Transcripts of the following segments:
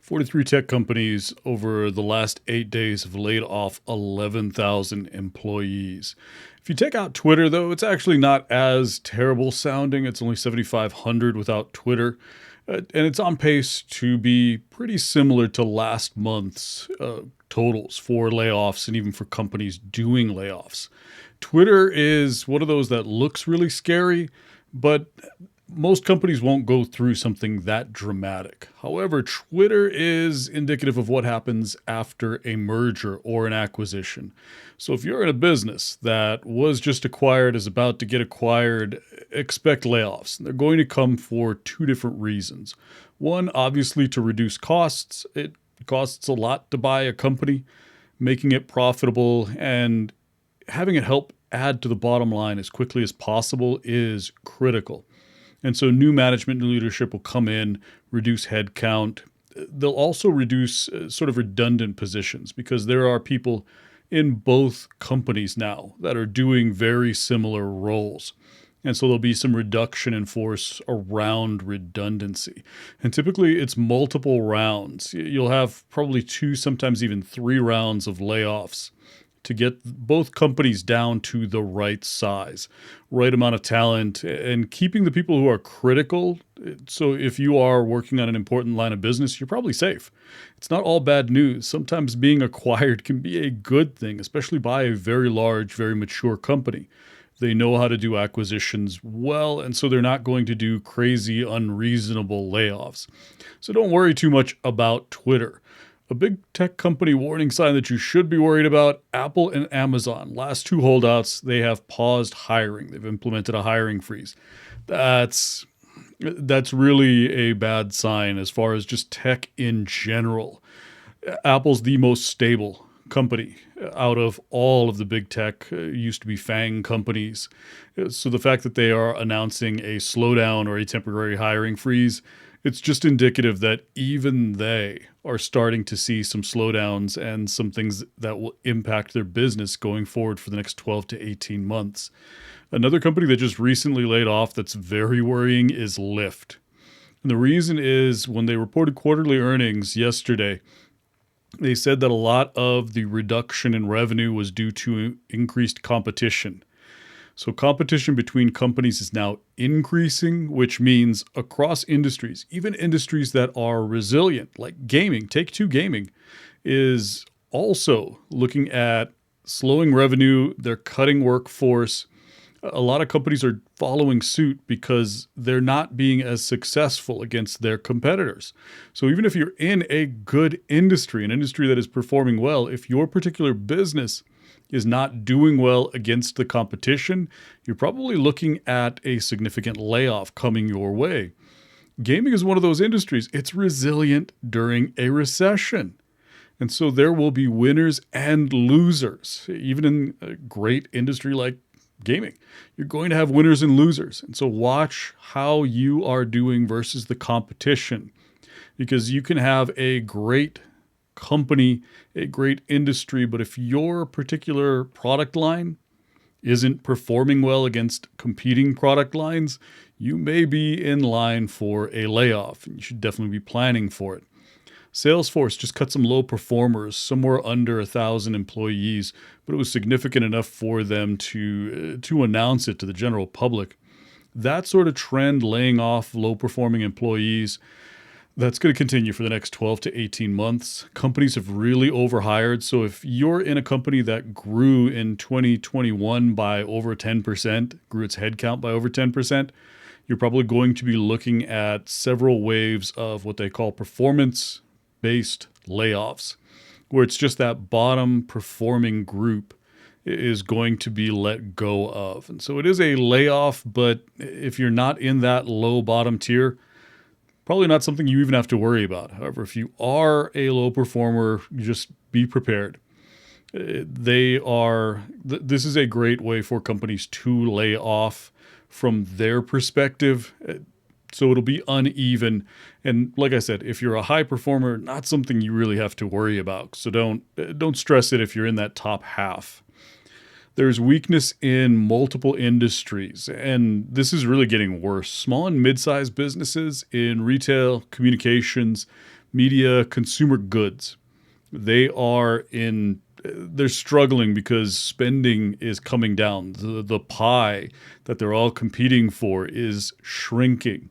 43 tech companies over the last 8 days have laid off 11,000 employees. If you take out Twitter, though, it's actually not as terrible sounding. It's only 7,500 without Twitter. And it's on pace to be pretty similar to last month's totals for layoffs and even for companies doing layoffs. Twitter is one of those that looks really scary, but most companies won't go through something that dramatic. However, Twitter is indicative of what happens after a merger or an acquisition. So if you're in a business that was just acquired, is about to get acquired, expect layoffs. They're going to come for two different reasons. One, obviously, to reduce costs. It costs a lot to buy a company. Making it profitable and having it help add to the bottom line as quickly as possible is critical. And so new management, new leadership will come in, reduce headcount. They'll also reduce sort of redundant positions because there are people in both companies now that are doing very similar roles. And so there'll be some reduction in force around redundancy. And typically it's multiple rounds. You'll have probably 2, sometimes even 3 rounds of layoffs to get both companies down to the right size, right amount of talent, and keeping the people who are critical. So if you are working on an important line of business, you're probably safe. It's not all bad news. Sometimes being acquired can be a good thing, especially by a very large, very mature company. They know how to do acquisitions well, and so they're not going to do crazy, unreasonable layoffs. So don't worry too much about Twitter. A big tech company warning sign that you should be worried about: Apple and Amazon. Last 2 holdouts, they have paused hiring. They've implemented a hiring freeze. That's really a bad sign as far as just tech in general. Apple's the most stable company out of all of the big tech, used to be FANG companies. So the fact that they are announcing a slowdown or a temporary hiring freeze, it's just indicative that even they are starting to see some slowdowns and some things that will impact their business going forward for the next 12 to 18 months. Another company that just recently laid off that's very worrying is Lyft. And the reason is when they reported quarterly earnings yesterday, they said that a lot of the reduction in revenue was due to increased competition. So competition between companies is now increasing, which means across industries, even industries that are resilient, like gaming, Take-Two Gaming, is also looking at slowing revenue. They're cutting workforce. A lot of companies are following suit because they're not being as successful against their competitors. So even if you're in a good industry, an industry that is performing well, if your particular business is not doing well against the competition, you're probably looking at a significant layoff coming your way. Gaming is one of those industries. It's resilient during a recession. And so there will be winners and losers. Even in a great industry like gaming, you're going to have winners and losers. And so watch how you are doing versus the competition, because you can have a great company, a great industry, but if your particular product line isn't performing well against competing product lines, you may be in line for a layoff, and you should definitely be planning for it. Salesforce just cut some low performers, somewhere under 1,000 employees, but it was significant enough for them to announce it to the general public. That sort of trend, laying off low-performing employees, that's going to continue for the next 12 to 18 months. Companies have really overhired. So if you're in a company that grew in 2021 by over 10%, grew its headcount by over 10%, you're probably going to be looking at several waves of what they call performance-based layoffs, where it's just that bottom performing group is going to be let go of. And so it is a layoff, but if you're not in that low bottom tier, probably not something you even have to worry about. However, if you are a low performer, just be prepared. This is a great way for companies to lay off from their perspective. So it'll be uneven. And like I said, if you're a high performer, not something you really have to worry about. So don't stress it if you're in that top half. There's weakness in multiple industries, and this is really getting worse. Small and mid-sized businesses in retail, communications, media, consumer goods. They're struggling because spending is coming down. The pie that they're all competing for is shrinking.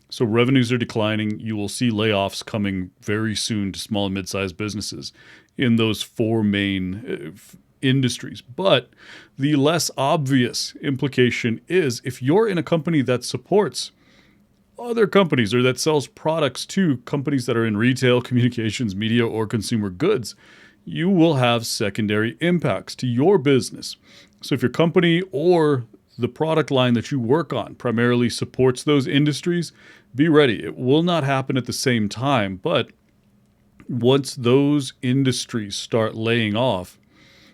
So revenues are declining. You will see layoffs coming very soon to small and mid-sized businesses in those four main industries. But the less obvious implication is if you're in a company that supports other companies or that sells products to companies that are in retail, communications, media, or consumer goods, you will have secondary impacts to your business. So if your company or the product line that you work on primarily supports those industries, be ready. It will not happen at the same time, but once those industries start laying off,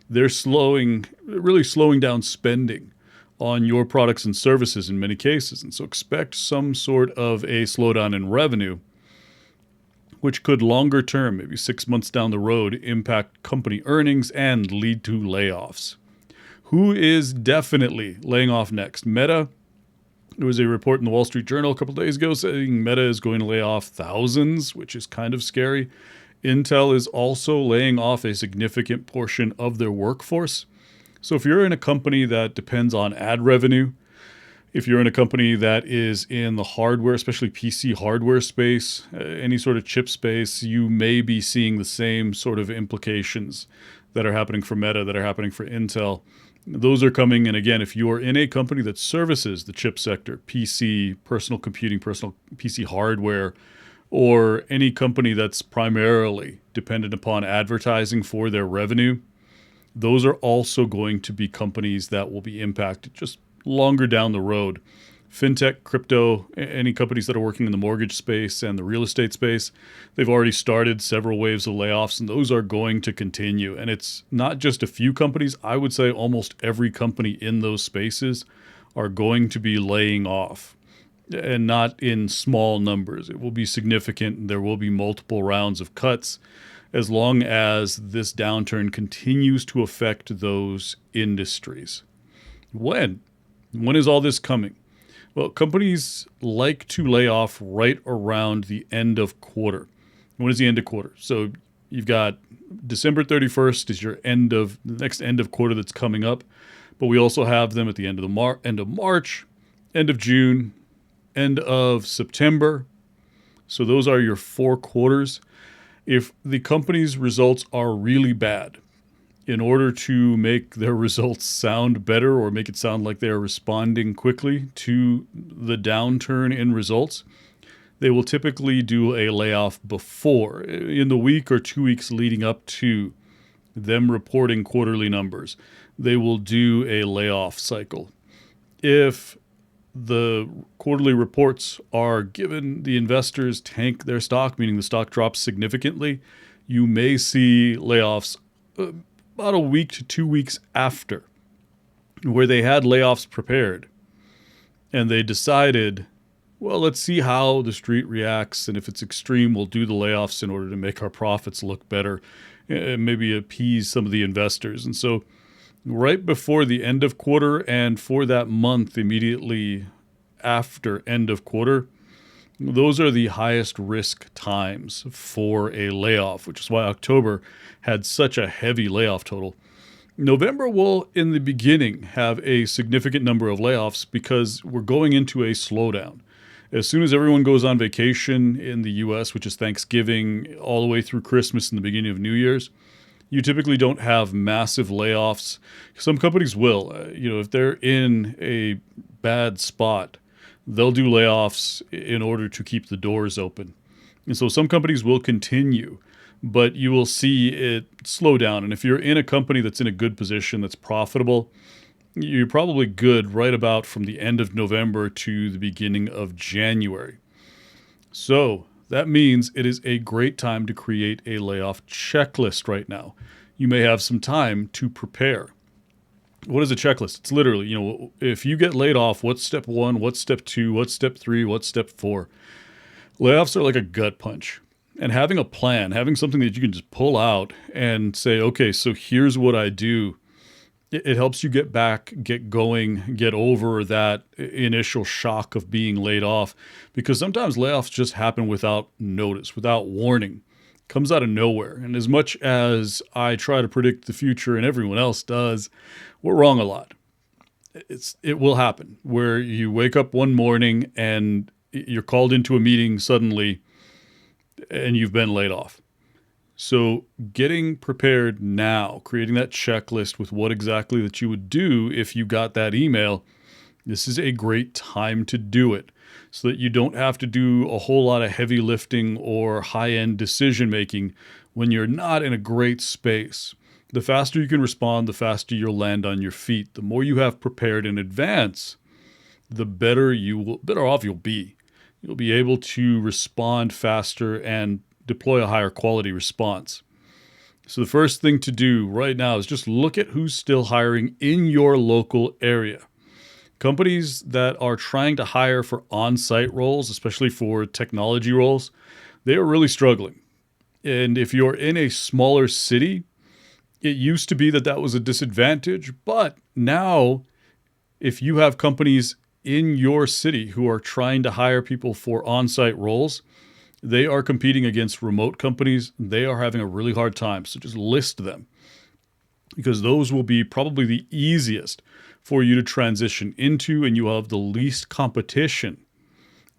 they're really slowing down spending on your products and services in many cases. And so expect some sort of a slowdown in revenue, which could longer term, maybe 6 months down the road, impact company earnings and lead to layoffs. Who is definitely laying off next? Meta. There was a report in the Wall Street Journal a couple days ago saying Meta is going to lay off thousands, which is kind of scary. Intel is also laying off a significant portion of their workforce. So if you're in a company that depends on ad revenue, if you're in a company that is in the hardware, especially PC hardware space, any sort of chip space, you may be seeing the same sort of implications that are happening for Meta, that are happening for Intel. Those are coming. And again, if you're in a company that services the chip sector, PC, personal computing, personal PC hardware, or any company that's primarily dependent upon advertising for their revenue, those are also going to be companies that will be impacted just longer down the road. Fintech, crypto, any companies that are working in the mortgage space and the real estate space, they've already started several waves of layoffs, and those are going to continue. And it's not just a few companies. I would say almost every company in those spaces are going to be laying off, and not in small numbers. It will be significant. There will be multiple rounds of cuts as long as this downturn continues to affect those industries. When? When is all this coming? Well, companies like to lay off right around the end of quarter. When is the end of quarter? So you've got December 31st is your the next end of quarter that's coming up. But we also have them at the end of March, end of June, end of September. So those are your 4 quarters. If the company's results are really bad, in order to make their results sound better or make it sound like they're responding quickly to the downturn in results, they will typically do a layoff before, in the week or 2 weeks leading up to them reporting quarterly numbers. They will do a layoff cycle. If the quarterly reports are given the investors tank their stock, meaning the stock drops significantly, you may see layoffs about a week to 2 weeks after, where they had layoffs prepared and they decided, well, let's see how the street reacts, and if it's extreme, we'll do the layoffs in order to make our profits look better and maybe appease some of the investors. And so right before the end of quarter and for that month immediately after end of quarter, those are the highest risk times for a layoff, which is why October had such a heavy layoff total. November will, in the beginning, have a significant number of layoffs because we're going into a slowdown. As soon as everyone goes on vacation in the U.S., which is Thanksgiving, all the way through Christmas and the beginning of New Year's, you typically don't have massive layoffs. Some companies will. If they're in a bad spot, they'll do layoffs in order to keep the doors open. And so some companies will continue, but you will see it slow down. And if you're in a company that's in a good position, that's profitable, you're probably good right about from the end of November to the beginning of January. So that means it is a great time to create a layoff checklist right now. You may have some time to prepare. What is a checklist? It's literally, if you get laid off, what's step 1, what's step 2, what's step 3, what's step 4? Layoffs are like a gut punch. And having a plan, having something that you can just pull out and say, okay, so here's what I do It helps you get back, get going, get over that initial shock of being laid off, because sometimes layoffs just happen without notice, without warning. Comes out of nowhere. And as much as I try to predict the future and everyone else does, we're wrong a lot. It will happen where you wake up one morning and you're called into a meeting suddenly and you've been laid off. So getting prepared now, creating that checklist with what exactly that you would do if you got that email, this is a great time to do it so that you don't have to do a whole lot of heavy lifting or high-end decision making when you're not in a great space. The faster you can respond, the faster you'll land on your feet. The more you have prepared in advance, the better off you'll be. You'll be able to respond faster and deploy a higher quality response. So the first thing to do right now is just look at who's still hiring in your local area. Companies that are trying to hire for on-site roles, especially for technology roles, they are really struggling. And if you're in a smaller city, it used to be that was a disadvantage, but now if you have companies in your city who are trying to hire people for on-site roles, they are competing against remote companies. They are having a really hard time. So just list them, because those will be probably the easiest for you to transition into, and you will have the least competition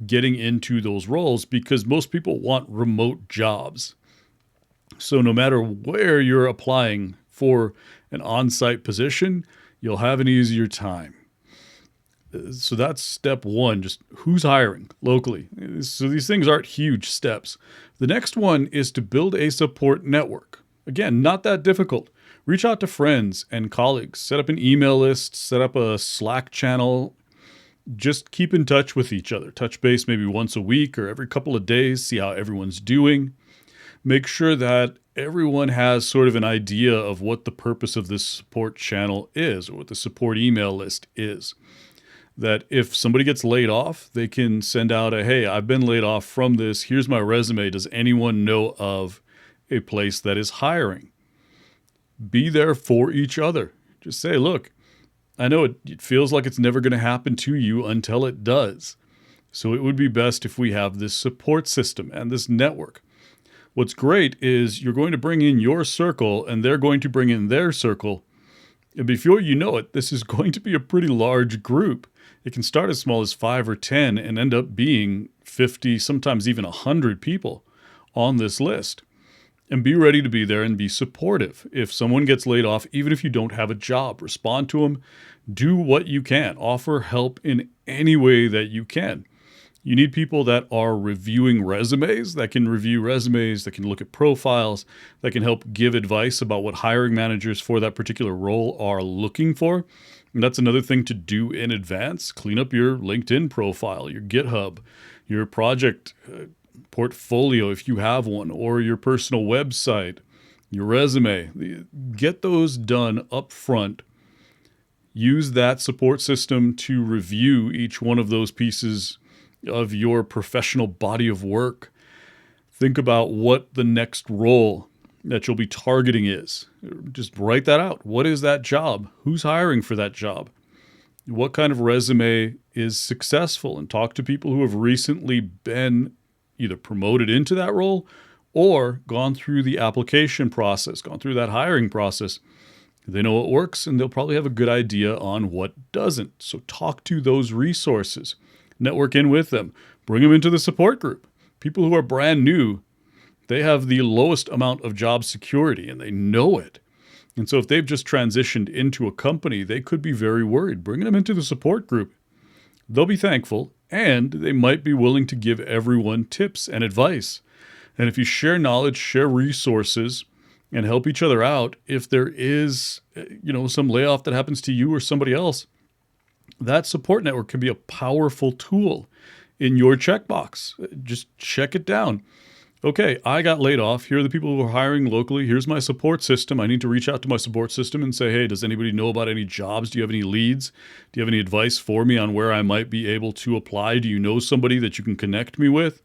getting into those roles because most people want remote jobs. So no matter where you're applying for an on-site position, you'll have an easier time. So that's step one, just who's hiring locally. So these things aren't huge steps. The next one is to build a support network. Again, not that difficult. Reach out to friends and colleagues, set up an email list, set up a Slack channel. Just keep in touch with each other. Touch base maybe once a week or every couple of days, see how everyone's doing. Make sure that everyone has sort of an idea of what the purpose of this support channel is, or what the support email list is. That if somebody gets laid off, they can send out hey, I've been laid off from this. Here's my resume. Does anyone know of a place that is hiring? Be there for each other. Just say, look, I know it feels like it's never going to happen to you until it does. So it would be best if we have this support system and this network. What's great is you're going to bring in your circle and they're going to bring in their circle. And before you know it, this is going to be a pretty large group. It can start as small as 5 or 10 and end up being 50, sometimes even 100 people on this list. And be ready to be there and be supportive. If someone gets laid off, even if you don't have a job, respond to them. Do what you can. Offer help in any way that you can. You need people that are reviewing resumes, that can review resumes, that can look at profiles, that can help give advice about what hiring managers for that particular role are looking for. And that's another thing to do in advance. Clean up your LinkedIn profile, your GitHub, your project portfolio if you have one, or your personal website, your resume. Get those done up front. Use that support system to review each one of those pieces of your professional body of work. Think about what the next role that you'll be targeting is. Just write that out. What is that job? Who's hiring for that job? What kind of resume is successful? And talk to people who have recently been either promoted into that role or gone through the application process, gone through that hiring process. They know what works and they'll probably have a good idea on what doesn't. So talk to those resources. Network in with them. Bring them into the support group. People who are brand new, they have the lowest amount of job security and they know it. And so if they've just transitioned into a company, they could be very worried. Bringing them into the support group, they'll be thankful and they might be willing to give everyone tips and advice. And if you share knowledge, share resources, and help each other out, if there is, some layoff that happens to you or somebody else, that support network can be a powerful tool in your checkbox. Just check it down. Okay, I got laid off. Here are the people who are hiring locally. Here's my support system. I need to reach out to my support system and say, hey, does anybody know about any jobs? Do you have any leads? Do you have any advice for me on where I might be able to apply? Do you know somebody that you can connect me with?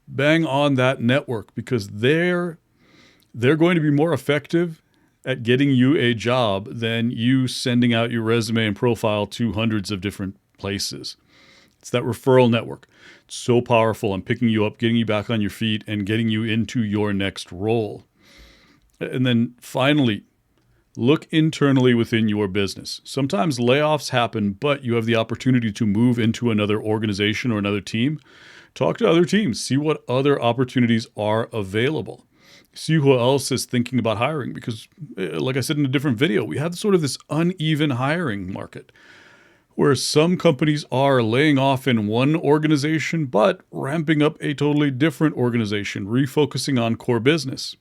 Bang on that network, because they're going to be more effective at getting you a job than you sending out your resume and profile to hundreds of different places. It's that referral network. It's so powerful in picking you up, getting you back on your feet, and getting you into your next role. And then finally, look internally within your business. Sometimes layoffs happen, but you have the opportunity to move into another organization or another team. Talk to other teams, see what other opportunities are available. See who else is thinking about hiring, because like I said in a different video, we have sort of this uneven hiring market where some companies are laying off in one organization, but ramping up a totally different organization, refocusing on core business.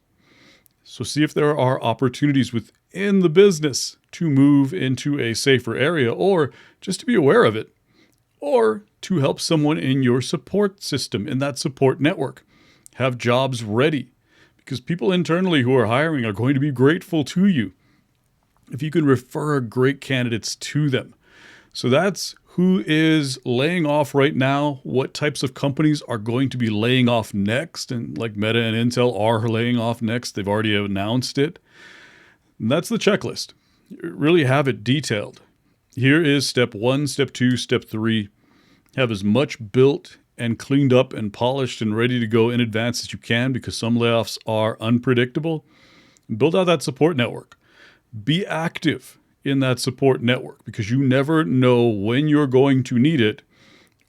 So see if there are opportunities within the business to move into a safer area, or just to be aware of it, or to help someone in your support system, in that support network. Have jobs ready, because people internally who are hiring are going to be grateful to you if you can refer great candidates to them. So that's who is laying off right now, what types of companies are going to be laying off next, and like Meta and Intel are laying off next. They've already announced it. And that's the checklist. You really have it detailed. Here is step 1, step 2, step 3. Have as much built and cleaned up and polished and ready to go in advance as you can, because some layoffs are unpredictable. Build out that support network. Be active in that support network, because you never know when you're going to need it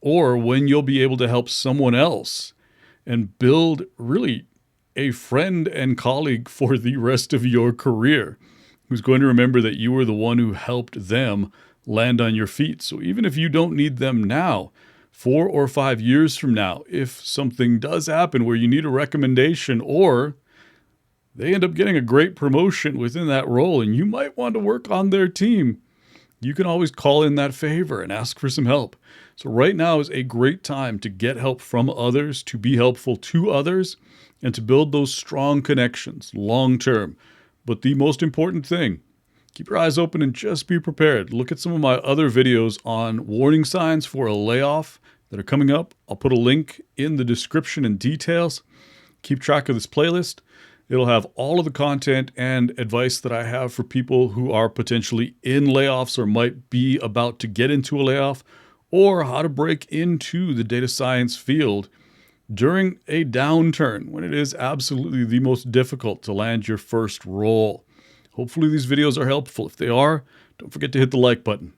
or when you'll be able to help someone else and build really a friend and colleague for the rest of your career, who's going to remember that you were the one who helped them land on your feet. So even if you don't need them now, 4 or 5 years from now, if something does happen where you need a recommendation, or they end up getting a great promotion within that role and you might want to work on their team, you can always call in that favor and ask for some help. So right now is a great time to get help from others, to be helpful to others, and to build those strong connections long term. But the most important thing, keep your eyes open and just be prepared. Look at some of my other videos on warning signs for a layoff that are coming up. I'll put a link in the description and details. Keep track of this playlist. It'll have all of the content and advice that I have for people who are potentially in layoffs or might be about to get into a layoff, or how to break into the data science field during a downturn when it is absolutely the most difficult to land your first role. Hopefully these videos are helpful. If they are, don't forget to hit the like button.